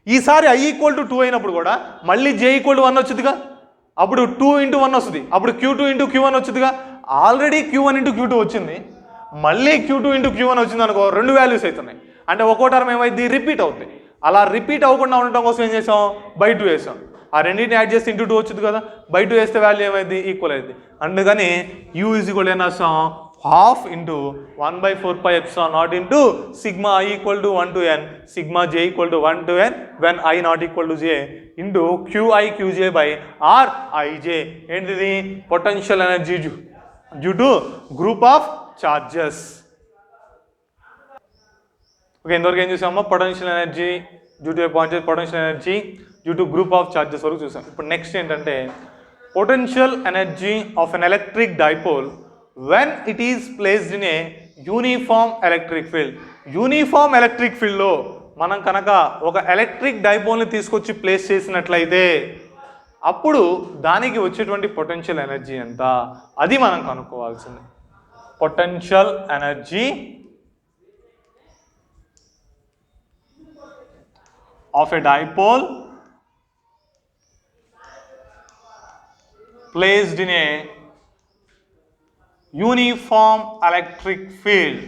ఈసారి i ఈక్వల్ టు 2 అయినప్పుడు కూడా మళ్ళీ j ఈక్వల్ టు 1 వచ్చిందిగా, అప్పుడు 2 ఇంటూ 1 వస్తుంది, అప్పుడు Q2 ఇంటూ Q1 వచ్చిందిగా. ఆల్రెడీ Q1 ఇంటూ Q2 వచ్చింది, మళ్ళీ Q2 ఇంటూ Q1 వచ్చింది అనుకో, 2 వాల్యూస్ అవుతున్నాయి, అంటే ఒక్కో టర్మ్ ఏమైంది రిపీట్ అవుతుంది. అలా రిపీట్ అవ్వకుండా ఉండటం కోసం ఏం చేసాం, /2 వేసాం. ఆ రెండింటిని యాడ్ చేస్తే ఇంటూ 2 వచ్చింది కదా, /2 వేస్తే వాల్యూ ఏమైంది, ఈక్వల్ అయింది. అందుకని u ఈజ్ ఈక్వల్ ఏం రాస్తాం, half into 1/4πε0 into sigma I equal to 1 to n, sigma j equal to 1 to n when I not equal to j into qi qj by rij. ఏంటిది, potential energy due to group of charges. Okay, ఇంతవరకు ఏం చూసామో potential energy due to potential energy due to group of charges వరకు చూసాం. ఇప్పుడు next ఏంటంటే potential energy of an electric dipole when it is placed in a uniform electric field. Uniform electric ఫీల్డ్లో మనం కనుక ఒక ఎలక్ట్రిక్ డైపోల్ని తీసుకొచ్చి ప్లేస్ చేసినట్లయితే అప్పుడు దానికి వచ్చేటువంటి పొటెన్షియల్ ఎనర్జీ ఎంత, అది మనం కనుక్కోవాల్సింది. Potential energy of a dipole placed in a uniform electric field.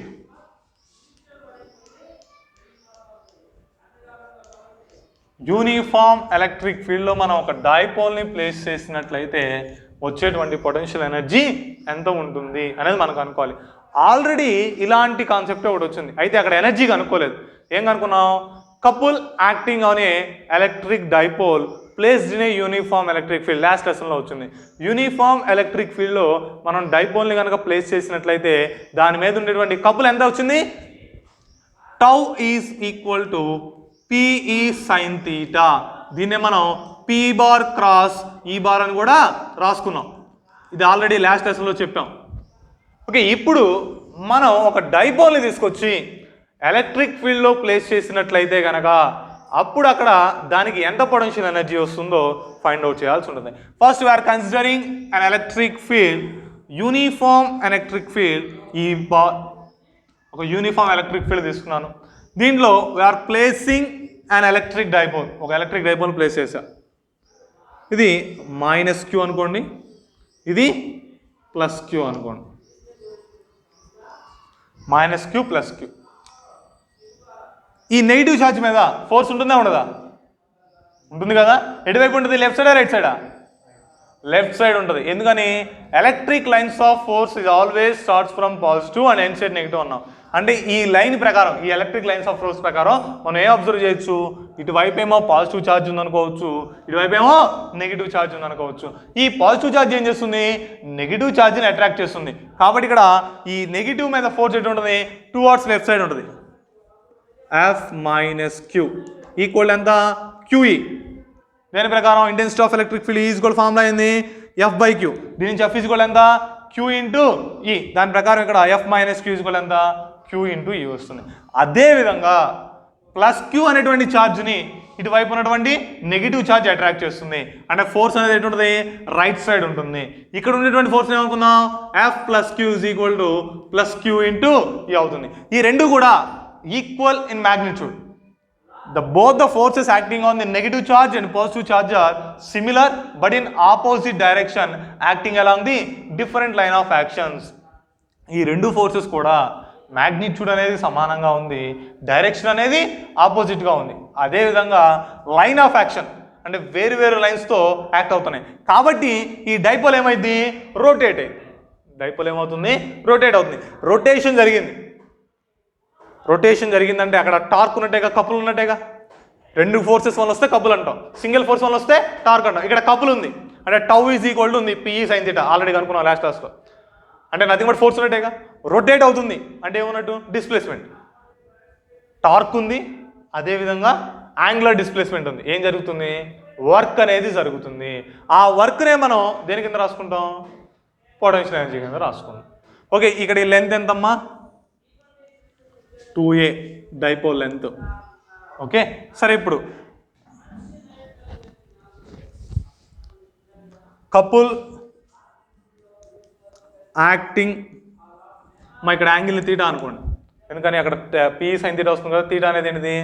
Uniform electric ఫీల్డ్లో మనం ఒక డైపోల్ని ప్లేస్ చేసినట్లయితే వచ్చేటువంటి పొటెన్షియల్ ఎనర్జీ ఎంత ఉంటుంది అనేది మనం కనుక్కోవాలి. ఆల్రెడీ ఇలాంటి కాన్సెప్ట్ ఒకటి వచ్చింది, అయితే అక్కడ ఎనర్జీ కనుక్కోలేదు. ఏం కనుక్కున్నాం, couple acting on a electric dipole placed in a uniform electric field. Last లెసన్లో వచ్చింది. యూనిఫామ్ ఎలక్ట్రిక్ ఫీల్డ్లో మనం డైపోల్ని కనుక ప్లేస్ చేసినట్లయితే దాని మీద ఉండేటువంటి కపుల్ ఎంత వచ్చింది, tau is equal to PE sine theta. దీన్నే మనం P పీ బార్ క్రాస్ ఈ బార్ అని కూడా రాసుకున్నాం. ఇది ఆల్రెడీ లాస్ట్ లెసన్లో చెప్పాం. ఓకే, ఇప్పుడు మనం ఒక డైపోల్ని తీసుకొచ్చి ఎలక్ట్రిక్ ఫీల్డ్లో ప్లేస్ చేసినట్లయితే కనుక అప్పుడు అక్కడ దానికి ఎంత పొటెన్షియల్ ఎనర్జీ వస్తుందో ఫైండ్ అవుట్ చేయాల్సి ఉంటుంది. First we're considering an electric field, uniform electric field. ఒక యూనిఫామ్ ఎలక్ట్రిక్ ఫీల్డ్ తీసుకున్నాను. దీంట్లో we're placing an electric dipole. ఒక ఎలక్ట్రిక్ డైపోల్ ప్లేస్ చేశా. ఇది -q అనుకోండి, ఇది +q అనుకోండి. -q +q. ఈ నెగిటివ్ ఛార్జ్ మీద ఫోర్స్ ఉంటుందా ఉండదా? ఉంటుంది కదా. ఎటువైపు ఉంటుంది? లెఫ్ట్ సైడా రైట్ సైడా? లెఫ్ట్ సైడ్ ఉంటుంది. ఎందుకని? Electric lines of force is always starts from positive and end side negative అన్నాం. అంటే ఈ లైన్ ప్రకారం, ఈ ఎలక్ట్రిక్ లైన్స్ ఆఫ్ ఫోర్స్ ప్రకారం మనం ఏం అబ్జర్వ్ చేయొచ్చు? ఇటువైపు ఏమో పాజిటివ్ ఛార్జ్ ఉందనుకోవచ్చు, ఇటువైపు ఏమో నెగిటివ్ ఛార్జ్ ఉందనుకోవచ్చు. ఈ పాజిటివ్ ఛార్జ్ ఏం చేస్తుంది? నెగిటివ్ ఛార్జ్ని అట్రాక్ట్ చేస్తుంది. కాబట్టి ఇక్కడ ఈ నెగిటివ్ మీద ఫోర్స్ ఎటు ఉంటుంది? టువర్డ్స్ లెఫ్ట్ సైడ్ ఉంటుంది. F - Q ఈక్వల్ ఎంత? QE. దీని ప్రకారం intensity of electric field equal formula ఏంది? F/Q. దీని నుంచి F ఈక్వల్ ఎంత? Q × E. దాని ప్రకారం ఇక్కడ F - Q ఈక్వల్ ఎంత? Q × E వస్తుంది. అదేవిధంగా +Q అనేటువంటి ఛార్జ్ని ఇటువైపు ఉన్నటువంటి నెగిటివ్ ఛార్జ్ అట్రాక్ట్ చేస్తుంది. అంటే ఫోర్స్ అనేది ఎటు ఉంటుంది? రైట్ సైడ్ ఉంటుంది. ఇక్కడ ఉండేటువంటి force ఏమనుకుందాం? F + Q +Q × E అవుతుంది. ఈ రెండు కూడా equal in magnitude. Both the forces acting on the negative charge and positive charge are similar but in opposite direction, acting along the different line of actions. ఈ రెండు forces కూడా magnitude అనేది సమానంగా ఉంది, డైరెక్షన్ అనేది ఆపోజిట్గా ఉంది. అదేవిధంగా లైన్ ఆఫ్ యాక్షన్ అంటే వేరు వేరు లైన్స్తో యాక్ట్ అవుతున్నాయి. కాబట్టి ఈ డైపోల్ ఏమైంది? రొటేట్ అయింది. డైపోల్ ఏమవుతుంది? రొటేట్ అవుతుంది. రొటేషన్ జరిగిందంటే అక్కడ టార్క్ ఉన్నట్టేగా, కపుల్ ఉన్నట్టేగా. రెండు ఫోర్సెస్ వల్ల వస్తే కపుల్ అంటాం, సింగిల్ ఫోర్స్ వల్ల వస్తే టార్క్ అంటాం. ఇక్కడ కపుల్ ఉంది అంటే టౌ ఈజ్ ఈక్వల్ టు ఉంది PE sin θ. ఆల్రెడీ కనుక్కున్నాం లాస్ట్ క్లాస్లో. అంటే నథింగ్ బట్ ఫోర్స్ ఉన్నట్టేగా. రొటేట్ అవుతుంది అంటే ఏమన్నట్టు? డిస్ప్లేస్మెంట్. టార్క్ ఉంది, అదేవిధంగా యాంగులర్ డిస్ప్లేస్మెంట్ ఉంది. ఏం జరుగుతుంది? వర్క్ అనేది జరుగుతుంది. ఆ వర్క్నే మనం దేని కింద రాసుకుంటాం? పొటెన్షియల్ ఎనర్జీ కింద రాసుకుంటాం. ఓకే, ఇక్కడ ఈ లెంత్ ఎంతమ్మా? 2a dipole length. ఓకే, సరే ఇప్పుడు కపుల్ యాక్టింగ్, ఇక్కడ యాంగిల్ తీటా అనుకోండి. ఎందుకని అక్కడ PE sin θ వస్తుంది కదా. తీటా అనేది ఏంటిది?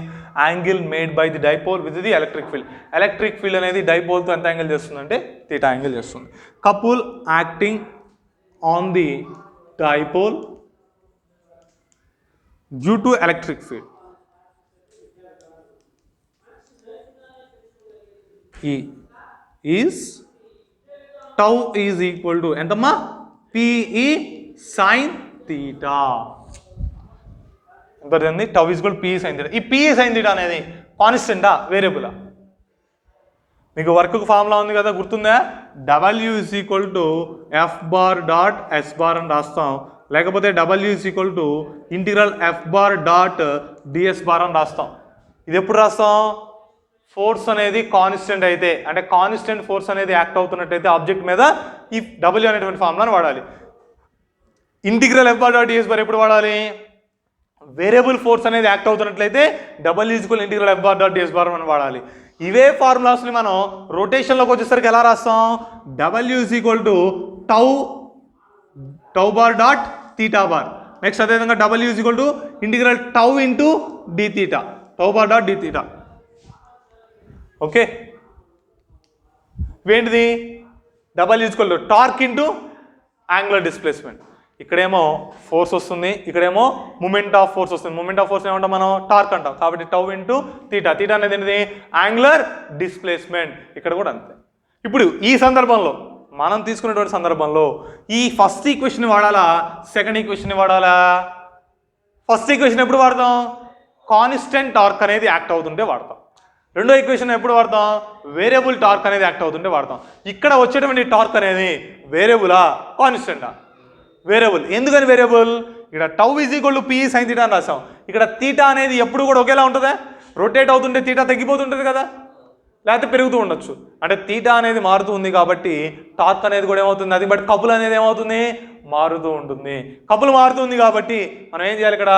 Angle made by the dipole with the electric field. Electric field అనేది డైపోల్తో ఎంత యాంగిల్ చేస్తుంది అంటే తీటా యాంగిల్ చేస్తుంది. Couple acting on the dipole due to electric field E is tau is equal to ఎంతమ్మా? PE sin θ. ఎంత? tau is equal to PE sin θ. ఈ PE sin θ అనేది కాన్స్టెంటా వేరియబులా? మీకు వర్క్ ఫార్ములా ఉంది కదా, గుర్తుందా? W is equal to F bar dot S bar అని రాస్తాం, లేకపోతే W is equal to integral F bar dot DS bar అని రాస్తాం. ఇది ఎప్పుడు రాస్తాం? ఫోర్స్ అనేది కాన్స్టెంట్ అయితే, అంటే కాన్స్టెంట్ ఫోర్స్ అనేది యాక్ట్ అవుతున్నట్టయితే ఆబ్జెక్ట్ మీద ఈ W అనేటువంటి ఫార్ములాని వాడాలి. Integral F bar dot DS bar ఎప్పుడు వాడాలి? వేరియబుల్ ఫోర్స్ అనేది యాక్ట్ అవుతున్నట్లయితే W is equal to integral F bar dot DS bar అని వాడాలి. ఇవే ఫార్ములాస్ని మనం రొటేషన్లోకి వచ్చేసరికి ఎలా రాస్తాం? W is equal to tau bar dot theta bar. Next అదేవిధంగా W is equal to integral tau into d theta, tau bar dot d theta. Okay, ఇవేంటిది? W is equal to torque into angular displacement. ఇక్కడేమో force వస్తుంది, ఇక్కడేమో moment of force వస్తుంది. Moment of force ఏమంటాం మనం? Torque అంటాం. కాబట్టి tau into theta. Theta అనేది ఏంటిది? Angular displacement. ఇక్కడ కూడా అంతే. ఇప్పుడు ఈ సందర్భంలో మనం తీసుకున్నటువంటి సందర్భంలో ఈ ఫస్ట్ ఈక్వేషన్ వాడాలా, సెకండ్ ఈక్వేషన్ వాడాలా? ఫస్ట్ ఈక్వేషన్ ఎప్పుడు వాడతాం? కాన్స్టెంట్ టార్క్ అనేది యాక్ట్ అవుతుంటే వాడతాం. రెండో ఈక్వేషన్ ఎప్పుడు వాడతాం? వేరియబుల్ టార్క్ అనేది యాక్ట్ అవుతుంటే వాడతాం. ఇక్కడ వచ్చేటువంటి టార్క్ అనేది వేరియబులా కాన్స్టెంటా? వేరియబుల్. ఎందుకని వేరియబుల్? ఇక్కడ tau is equal to PE sin θ అని రాసాం. ఇక్కడ తీటా అనేది ఎప్పుడు కూడా ఒకేలా ఉంటుందా? రొటేట్ అవుతుంటే తీటా తగ్గిపోతుంటుంది కదా. లేకపోతే పెరుగుతూ ఉండొచ్చు. అంటే తీటా అనేది మారుతూ ఉంది కాబట్టి టార్క్ అనేది కూడా ఏమవుతుంది, అది బట్ కపుల్ అనేది ఏమవుతుంది, మారుతూ ఉంటుంది. కపుల్ మారుతుంది కాబట్టి మనం ఏం చేయాలి, ఇక్కడ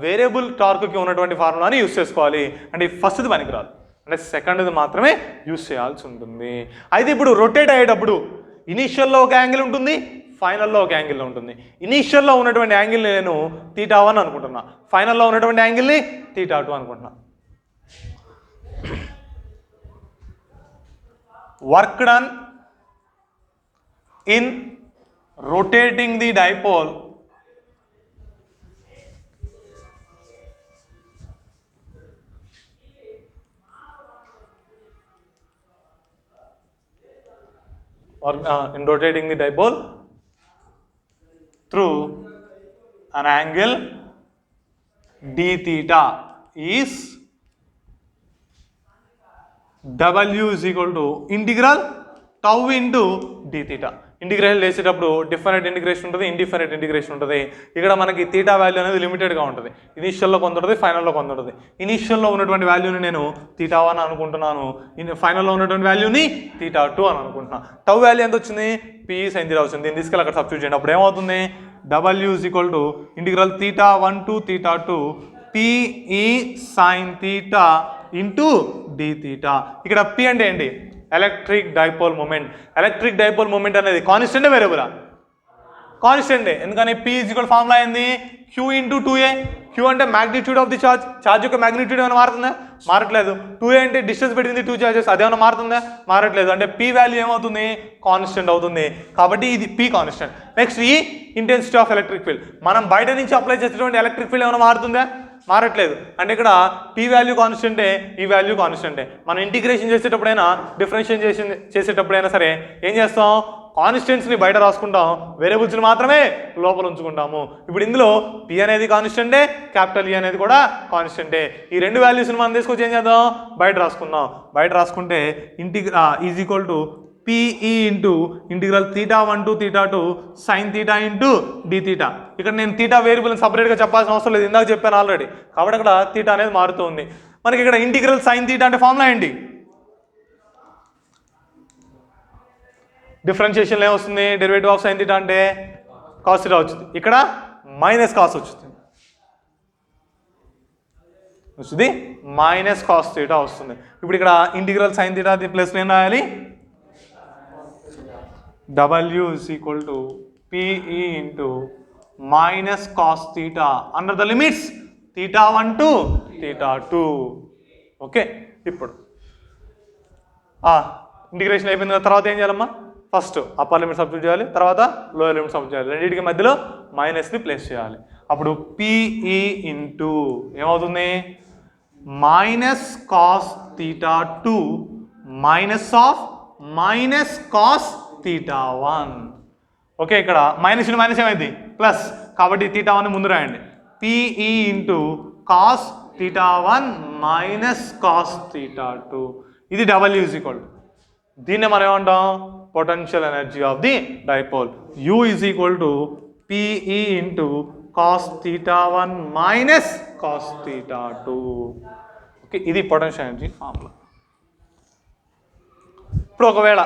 వేరియబుల్ టార్క్కి ఉన్నటువంటి ఫార్ములాని యూస్ చేసుకోవాలి. అంటే ఫస్ట్ది పనికిరాదు, అంటే సెకండ్ది మాత్రమే యూస్ చేయాల్సి ఉంటుంది. అయితే ఇప్పుడు రొటేట్ అయ్యేటప్పుడు ఇనీషియల్లో ఒక యాంగిల్ ఉంటుంది, ఫైనల్లో ఒక యాంగిల్ ఉంటుంది. ఇనీషియల్లో ఉన్నటువంటి యాంగిల్ని నేను θ1 అనుకుంటున్నా, ఫైనల్లో ఉన్నటువంటి యాంగిల్ని θ2 అనుకుంటున్నా. Work done in rotating the dipole through an angle d theta is W is equal to integral tau into d theta. Integration చేసేటప్పుడు డిఫరెంట్ ఇంటిగ్రేషన్ ఉంటుంది, ఇండిఫరెంట్ ఇంటిగ్రేషన్ ఉంటుంది. ఇక్కడ మనకి తీటా వాల్యూ అనేది లిమిటెడ్గా ఉంటుంది. ఇనీషియల్లో కొంత ఉంటుంది, ఫైనల్లో కొంత ఉంటుంది. ఇనీషియల్లో ఉన్నటువంటి వాల్యూని నేను θ1 అనుకుంటున్నాను, ఫైనల్లో ఉన్నటువంటి వాల్యూని θ2 అని అనుకుంటున్నాను. టౌ వాల్యూ ఎంత వచ్చింది, P sin θ వచ్చింది. దీన్ని తీసుకెళ్ళి అక్కడ సబ్స్టిట్యూట్ చేయండి. అప్పుడు ఏమవుతుంది, W is equal to integral θ1 to θ2 PE sin θ into d theta. ఇక్కడ P అంటే ఏంటి, electric dipole moment. Electric dipole moment అనేది కాన్స్టెంటే వేరియబులా, కాన్స్టెంటే. ఎందుకని P ఈజ్ ఈక్వల్ ఫార్ములా ఏంది, Q ఇంటూ 2A. Q అంటే magnitude of the charge, charge యొక్క మ్యాగ్నిట్యూడ్ ఏమైనా మారుతుందా, మారట్లేదు. 2A అంటే distance between the two charges, అదేమైనా మారుతుందా, మారట్లేదు. అంటే P వాల్యూ ఏమవుతుంది, కాన్స్టెంట్ అవుతుంది. కాబట్టి ఇది P కాన్స్టెంట్. నెక్స్ట్ ఈ ఇంటెన్సిటీ ఆఫ్ ఎలక్ట్రిక్ ఫీల్డ్, మనం బయట నుంచి అప్లై చేసేటువంటి ఎలక్ట్రిక్ ఫీల్డ్ ఏమైనా మారుతుందా, మారట్లేదు. అంటే ఇక్కడ P వాల్యూ కాన్స్టెంటే, ఈ వాల్యూ కాన్స్టెంటే. మనం ఇంటిగ్రేషన్ చేసేటప్పుడైనా, డిఫరెన్షియేషన్ చేసేటప్పుడైనా సరే ఏం చేస్తాం, కాన్స్టెంట్స్ని బయట రాసుకుంటాం, వేరియబుల్స్ని మాత్రమే లోపల ఉంచుకుంటాము. ఇప్పుడు ఇందులో P అనేది కాన్స్టెంటే, క్యాపిటల్ E అనేది కూడా కాన్స్టెంటే. ఈ రెండు వాల్యూస్ని మనం తీసుకొచ్చి ఏం చేద్దాం, బయట రాసుకుందాం. బయట రాసుకుంటే is equal to PE into integral θ1 to θ2 sin θ into d θ. ఇక్కడ నేను θ వేరియబుల్ని సపరేట్గా చెప్పాల్సిన అవసరం లేదు, ఇందాక చెప్పాను ఆల్రెడీ. కాబట్టి ఇక్కడ θ అనేది మారుతుంది. మనకి ఇక్కడ ఇంటిగ్రల్ sin θ అంటే ఫార్ములా ఏంటి, డిఫరెన్షియేషన్లో ఏమొస్తుంది, డెరివేటివ్ ఆఫ్ sin θ అంటే cos θ వచ్చింది. ఇక్కడ మైనస్ కాస్ వచ్చింది, మైనస్ కాస్ θ వస్తుంది. ఇప్పుడు ఇక్కడ ఇంటిగ్రల్ sin θ ప్లస్ ఏం రాయాలి, W is equal to PE into minus cos theta under the limits θ1 to θ2. Okay, ఇప్పుడు ఇంటిగ్రేషన్ అయిపోయిన తర్వాత ఏం చేయాలమ్మా, ఫస్ట్ అప్పర్ లిమిట్ సబ్స్టిట్యూట్ చేయాలి, తర్వాత లోయర్ లిమిట్ సబ్స్టిట్యూట్ చేయాలి. రెండింటికి మధ్యలో మైనస్ని ప్లేస్ చేయాలి. అప్పుడు PE ఇంటూ ఏమవుతుంది, minus cos θ2 minus of minus cos θ1. Okay, ఇక్కడ మైనస్ ఇంటూ మైనస్ ఏమైంది, ప్లస్. కాబట్టి θ1 ముందు రాయండి, PE into cos θ1 minus cos θ2. ఇది W ఈజ్ ఈక్వల్ టు, దీన్ని మనం ఏమంటాం, potential energy of the dipole. U is equal to PE into cos θ1 minus cos θ2. Okay, ఇది పొటెన్షియల్ ఎనర్జీ ఫార్ములా. ఇప్పుడు ఒకవేళ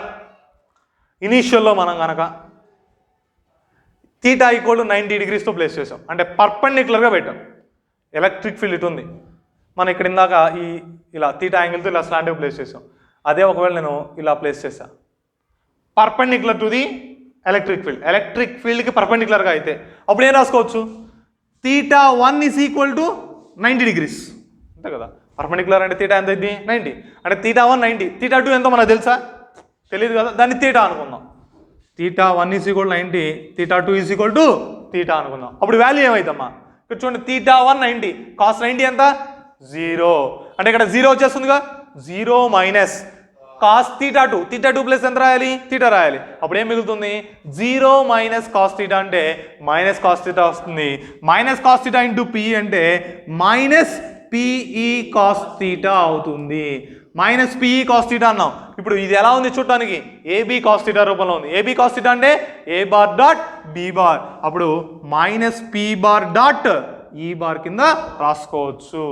ఇనీషియల్లో మనం కనుక θ ఈక్వల్ టు 90 degreesతో ప్లేస్ చేసాం, అంటే పర్పెండిక్యులర్గా పెట్టాం. ఎలక్ట్రిక్ ఫీల్డ్ ఇటు ఉంది, మనం ఇక్కడ ఇందాక ఇలా θ యాంగిల్తో ఇలా స్లాంట్గా ప్లేస్ చేసాం. అదే ఒకవేళ నేను ఇలా ప్లేస్ చేసా, perpendicular to the electric field, electric ఫీల్డ్కి పర్పెండిక్యులర్గా అయితే అప్పుడు ఏం రాసుకోవచ్చు, θ1 ఈజ్ ఈక్వల్ టు 90 degrees, అంతే కదా. పర్పెండిక్యులర్ అంటే θ ఎంత అయింది, 90. అంటే θ1 90, θ2 ఎంతో మనకు తెలుసా, తెలియదు కదా, దాన్ని θ అనుకుందాం. θ1 is equal 90, θ2 is equal to θ అనుకుందాం. అప్పుడు వాల్యూ ఏమైందమ్మా, ఇక్కడ చూడండి, θ1 90, కాస్ 90 ఎంత, 0. అంటే ఇక్కడ 0 వచ్చేస్తుందిగా, 0 మైనస్ కాస్ θ2, θ2 ప్లస్ ఎంత రాయాలి, θ రాయాలి. అప్పుడు ఏం మిగులుతుంది, 0 మైనస్ కాస్ θ అంటే మైనస్ కాస్ θ వస్తుంది. మైనస్ కాస్ θ ఇంటూ P అంటే మైనస్ PE కాస్ θ అవుతుంది. మైనస్ PE కాస్ θ అన్నాం. ఇప్పుడు ఇది ఎలా ఉంది చూడటానికి, AB కాస్ θ రూపంలో ఉంది. AB కాస్ θ అంటే A bar dot B bar. అప్పుడు మైనస్ P బార్ డాట్ ఈ బార్ కింద రాసుకోవచ్చు.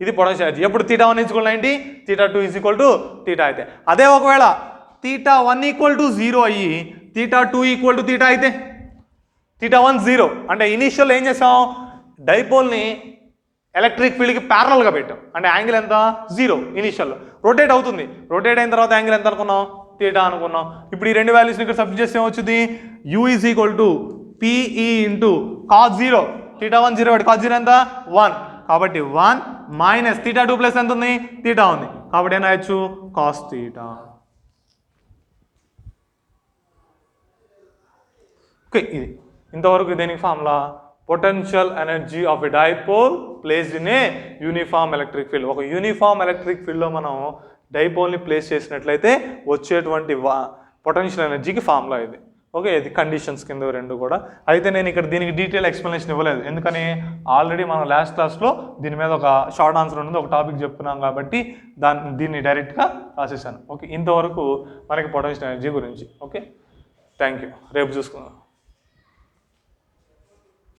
ఇది పొటెన్షియల్ ఎనర్జీ. ఎప్పుడు θ1 = 90, θ2 = θ అయితే. అదే ఒకవేళ θ1 = 0 అయ్యి θ2 = θ అయితే θ1 0 అంటే ఇనీషియల్ ఏం చేసాం, డైపోల్ని ఎలక్ట్రిక్ ఫీల్డ్కి ప్యారలల్గా పెట్టాం. అంటే యాంగిల్ ఎంత 0 ఇనీషియల్లో. రొటేట్ అవుతుంది, రొటేట్ అయిన తర్వాత యాంగిల్ ఎంత అనుకున్నాం, θ అనుకున్నాం. ఇప్పుడు ఈ రెండు వాల్యూస్ని ఇక్కడ సబ్స్టిట్యూట్ చేస్తే ఏమొచ్చింది, u = PE × cos 0. θ1 0 cos 0 ఎంత 1. కాబట్టి 1 - θ2 ప్లస్ ఎంత ఉంది, θ ఉంది. కాబట్టి ఏం రాయొచ్చు, cos θ. ఓకే, ఇది ఇంతవరకు దేనికి formula, potential energy of a dipole placed in a uniform electric field. ఒక యూనిఫామ్ ఎలక్ట్రిక్ ఫీల్డ్లో మనం డైపోల్ని ప్లేస్ చేసినట్లయితే వచ్చేటువంటి పొటెన్షియల్ ఎనర్జీకి ఫార్ములా ఇది. ఓకే, ఇది కండిషన్స్ కింద రెండు కూడా. అయితే నేను ఇక్కడ దీనికి డీటెయిల్ ఎక్స్ప్లెనేషన్ ఇవ్వలేదు, ఎందుకని ఆల్రెడీ మనం లాస్ట్ క్లాస్లో దీని మీద ఒక షార్ట్ ఆన్సర్ ఉంటుంది, ఒక టాపిక్ చెప్పుకున్నాం కాబట్టి దీన్ని డైరెక్ట్గా రాసేసాను. ఓకే, ఇంతవరకు మనకి పొటెన్షియల్ ఎనర్జీ గురించి. Okay, thank you. రేపు చూసుకుందాం.